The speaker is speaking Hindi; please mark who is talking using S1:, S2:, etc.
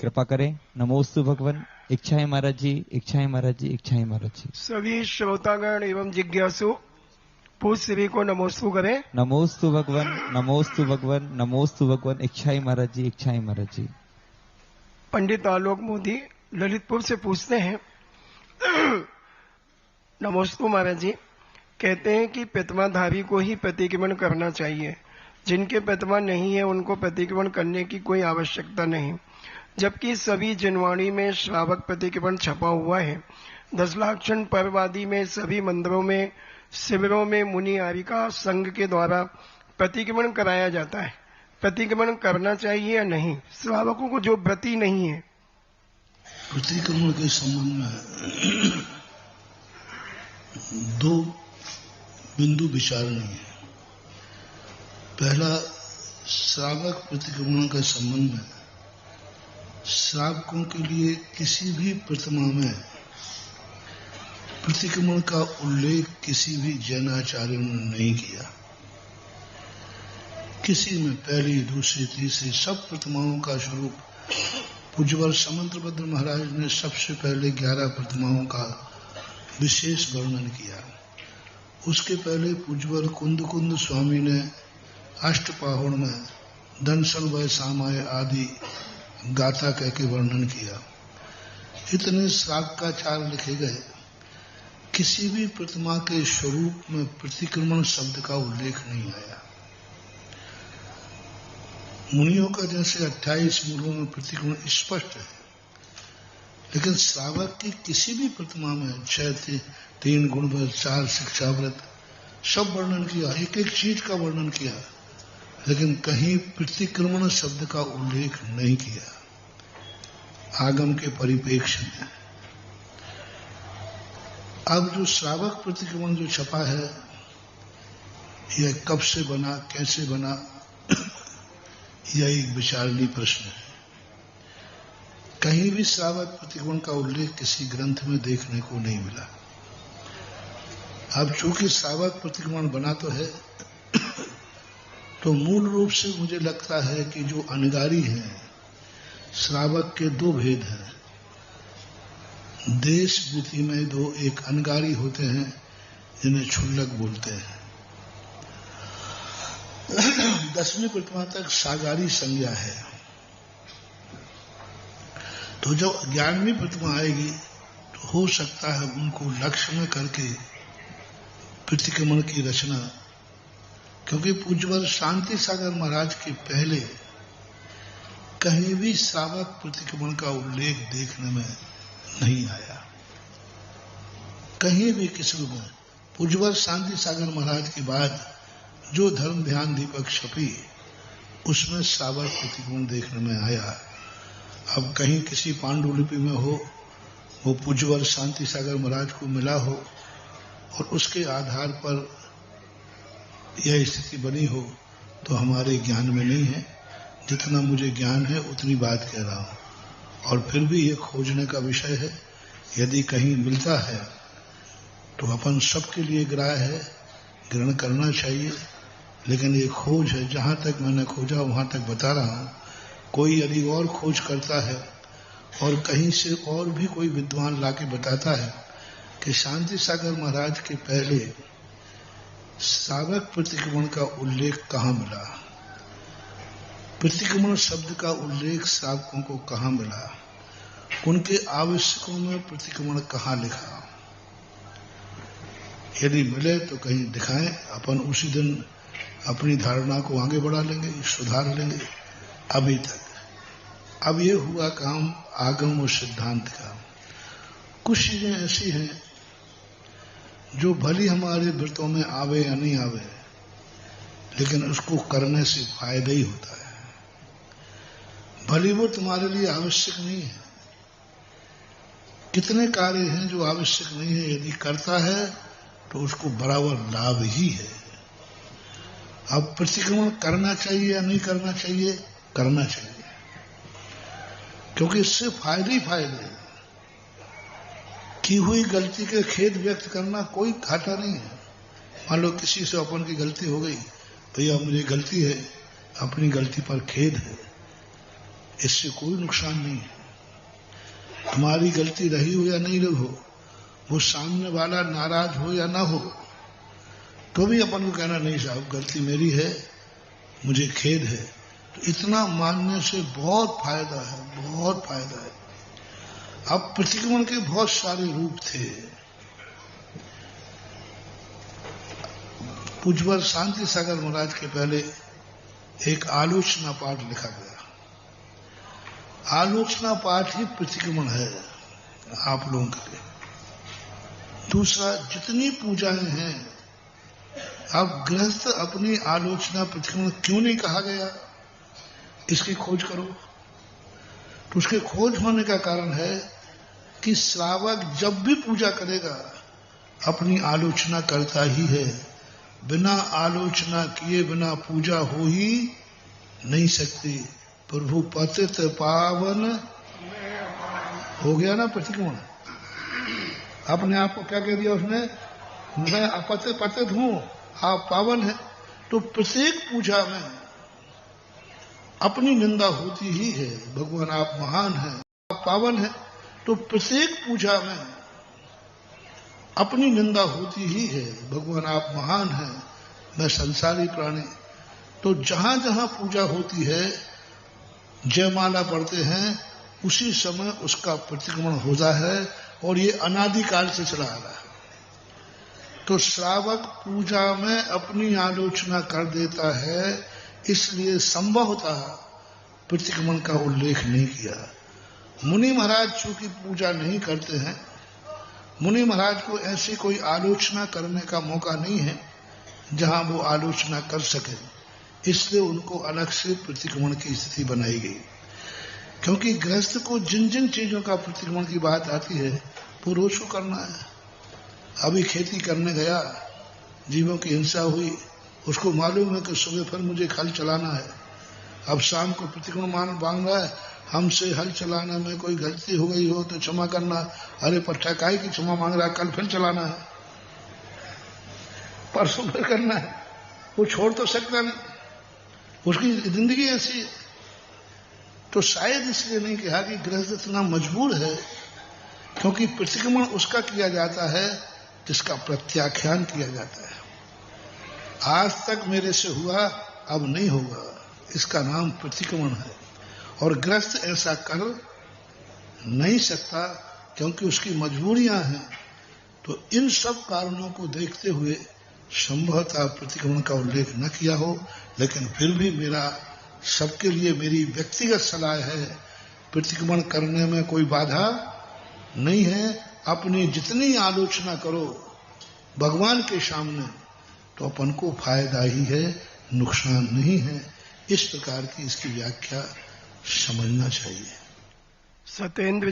S1: कृपा करें। नमोस्तु भगवान। इच्छाएं महाराज जी, इच्छाएं महाराज जी, इच्छाएं महाराज जी।
S2: सभी श्रोतागण एवं जिज्ञासु पूज सभी को नमोस्तु करें।
S1: नमोस्तु भगवान, नमोस्तु भगवान, नमोस्तु भगवान। इच्छाएं महाराज जी, इच्छाएं महाराज जी।
S2: पंडित आलोक मोदी ललितपुर से पूछते हैं, नमोस्तु महाराज जी, कहते हैं कि प्रतिमाधारी को ही प्रतिक्रमण करना चाहिए, जिनके प्रतिमा नहीं है उनको प्रतिक्रमण करने की कोई आवश्यकता नहीं, जबकि सभी जनवाणी में श्रावक प्रतिक्रमण छपा हुआ है। 10 लाक्षण पर्वादि में सभी मंदिरों में शिविरों में मुनि आरिका संघ के द्वारा प्रतिक्रमण कराया जाता है। प्रतिक्रमण करना चाहिए या नहीं, श्रावकों को जो व्रती नहीं है?
S3: प्रतिक्रमण के संबंध में 2 बिंदु विचारणीय है। पहला, श्रावक प्रतिक्रमण के संबंध में श्रावकों के लिए किसी भी प्रतिमा में प्रतिक्रमण का उल्लेख किसी भी जैनाचार्य ने नहीं किया। किसी में पहली, दूसरी, तीसरी सब प्रतिमाओं का स्वरूप पूज्यवर समंतभद्र महाराज ने सबसे पहले 11 प्रतिमाओं का विशेष वर्णन किया। उसके पहले पूज्यवर कुंद स्वामी ने अष्टपाहुण में दंसन व सामाय आदि गाथा कह के वर्णन किया। इतने शाक्ताचार लिखे गए, किसी भी प्रतिमा के स्वरूप में प्रतिक्रमण शब्द का उल्लेख नहीं आया। मुनियों का जैसे 28 मूलों में प्रतिक्रमण स्पष्ट है, लेकिन श्रावक की किसी भी प्रतिमा में 6 3 गुण व्रत, 4 शिक्षा व्रत सब वर्णन किया, एक एक चीज का वर्णन किया, लेकिन कहीं प्रतिक्रमण शब्द का उल्लेख नहीं किया आगम के परिप्रेक्ष्य में। अब जो श्रावक प्रतिक्रमण जो छपा है, यह कब से बना, कैसे बना, यह एक विचारणीय प्रश्न है। कहीं भी श्रावक प्रतिक्रमण का उल्लेख किसी ग्रंथ में देखने को नहीं मिला। अब चूंकि श्रावक प्रतिक्रमण बना तो है, तो मूल रूप से मुझे लगता है कि जो अनगारी हैं, श्रावक के 2 भेद हैं। देश वृत्ति में 2, एक अनगारी होते हैं जिन्हें क्षुल्लक बोलते हैं। 10वीं प्रतिमा तक सागारी संज्ञा है, तो जब 11वीं प्रतिमा आएगी तो हो सकता है उनको लक्ष्य में करके प्रतिक्रमण की रचना, क्योंकि पूज्यवर शांति सागर महाराज के पहले कहीं भी श्रावक प्रतिक्रमण का उल्लेख देखने में नहीं आया। कहीं भी किसी में पूज्यवर शांति सागर महाराज के बाद जो धर्म ध्यान दीपक छपी, उसमें श्रावक प्रतिक्रमण देखने में आया। अब कहीं किसी पांडुलिपि में हो, वो पूज्यवर शांति सागर महाराज को मिला हो और उसके आधार पर यह स्थिति बनी हो, तो हमारे ज्ञान में नहीं है। जितना मुझे ज्ञान है उतनी बात कह रहा हूं, और फिर भी ये खोजने का विषय है। यदि कहीं मिलता है तो अपन सबके लिए ग्राह्य है, ग्रहण करना चाहिए, लेकिन ये खोज है। जहां तक मैंने खोजा वहां तक बता रहा हूं। कोई यदि और खोज करता है और कहीं से और भी कोई विद्वान लाके बताता है कि शांति सागर महाराज के पहले श्रावक प्रतिक्रमण का उल्लेख कहाँ मिला, प्रतिक्रमण शब्द का उल्लेख श्रावकों को कहाँ मिला, उनके आवश्यकों में प्रतिक्रमण कहाँ लिखा, यदि मिले तो कहीं दिखाएं। अपन उसी दिन अपनी धारणा को आगे बढ़ा लेंगे, सुधार लेंगे। अभी तक अब ये हुआ काम आगम और सिद्धांत का। कुछ चीजें ऐसी हैं जो भली हमारे व्रतों में आवे या नहीं आवे, लेकिन उसको करने से फायदा ही होता है। भली वो तुम्हारे लिए आवश्यक नहीं है। कितने कार्य हैं जो आवश्यक नहीं है, यदि करता है तो उसको बराबर लाभ ही है। अब प्रतिक्रमण करना चाहिए या नहीं करना चाहिए? करना चाहिए, क्योंकि इससे फायदे ही फायदे हैं। की हुई गलती के खेद व्यक्त करना कोई घाटा नहीं है। मान लो किसी से अपन की गलती हो गई, भैया मुझे गलती है, अपनी गलती पर खेद है, इससे कोई नुकसान नहीं है। हमारी गलती रही हो या नहीं रही हो, वो सामने वाला नाराज हो या ना हो, तो भी अपन को कहना नहीं साहब गलती मेरी है, मुझे खेद है। तो इतना मानने से बहुत फायदा है, बहुत फायदा है। अब प्रतिक्रमण के बहुत सारे रूप थे। पूज्यवर शांति सागर महाराज के पहले एक आलोचना पाठ लिखा गया। आलोचना पाठ ही प्रतिक्रमण है आप लोगों के लिए। दूसरा, जितनी पूजाएं हैं, अब गृहस्थ अपनी आलोचना प्रतिक्रमण क्यों नहीं कहा गया, इसकी खोज करो। तो उसके खोज होने का कारण है कि श्रावक जब भी पूजा करेगा अपनी आलोचना करता ही है। बिना आलोचना किए बिना पूजा हो ही नहीं सकती। प्रभु पतित पावन हो गया ना प्रतिक्रमण। अपने आप को क्या कह दिया उसने, मैं पतित हूं, आप पावन है। तो प्रत्येक पूजा में अपनी निंदा होती ही है। भगवान आप महान हैं, आप पावन हैं। तो प्रत्येक पूजा में अपनी निंदा होती ही है। भगवान आप महान हैं, मैं संसारी प्राणी। तो जहां जहां पूजा होती है, जयमाला पढ़ते हैं, उसी समय उसका प्रतिक्रमण होता है और ये अनादिकाल से चला आ रहा है। तो श्रावक पूजा में अपनी आलोचना कर देता है, इसलिए संभवतः प्रतिक्रमण का उल्लेख नहीं किया। मुनि महाराज चूंकि पूजा नहीं करते हैं, मुनि महाराज को ऐसी कोई आलोचना करने का मौका नहीं है जहां वो आलोचना कर सके, इसलिए उनको अलग से प्रतिक्रमण की स्थिति बनाई गई। क्योंकि गृहस्थ को जिन जिन चीजों का प्रतिक्रमण की बात आती है वो रोज को करना है। अभी खेती करने गया, जीवों की हिंसा हुई, उसको मालूम है कि सुबह फिर मुझे हल चलाना है। अब शाम को प्रतिक्रमण मांग रहा है, हमसे हल चलाने में कोई गलती हो गई हो तो क्षमा करना। अरे पट्टा काय की क्षमा मांग रहा है, कल फिर चलाना है, परसों फिर करना है। वो छोड़ तो सकता नहीं, उसकी जिंदगी ऐसी है। तो शायद इसलिए नहीं कहा कि गृहस्थ इतना मजबूर है, क्योंकि प्रतिक्रमण उसका किया जाता है जिसका प्रत्याख्यान किया जाता है। आज तक मेरे से हुआ, अब नहीं होगा, इसका नाम प्रतिक्रमण है। और गृहस्थ ऐसा कर नहीं सकता क्योंकि उसकी मजबूरियां हैं। तो इन सब कारणों को देखते हुए संभवतः प्रतिक्रमण का उल्लेख न किया हो, लेकिन फिर भी मेरा सबके लिए मेरी व्यक्तिगत सलाह है, प्रतिक्रमण करने में कोई बाधा नहीं है। अपनी जितनी आलोचना करो भगवान के सामने तो अपन को फायदा ही है, नुकसान नहीं है। इस प्रकार की इसकी व्याख्या समझना चाहिए।
S2: सत्येंद्र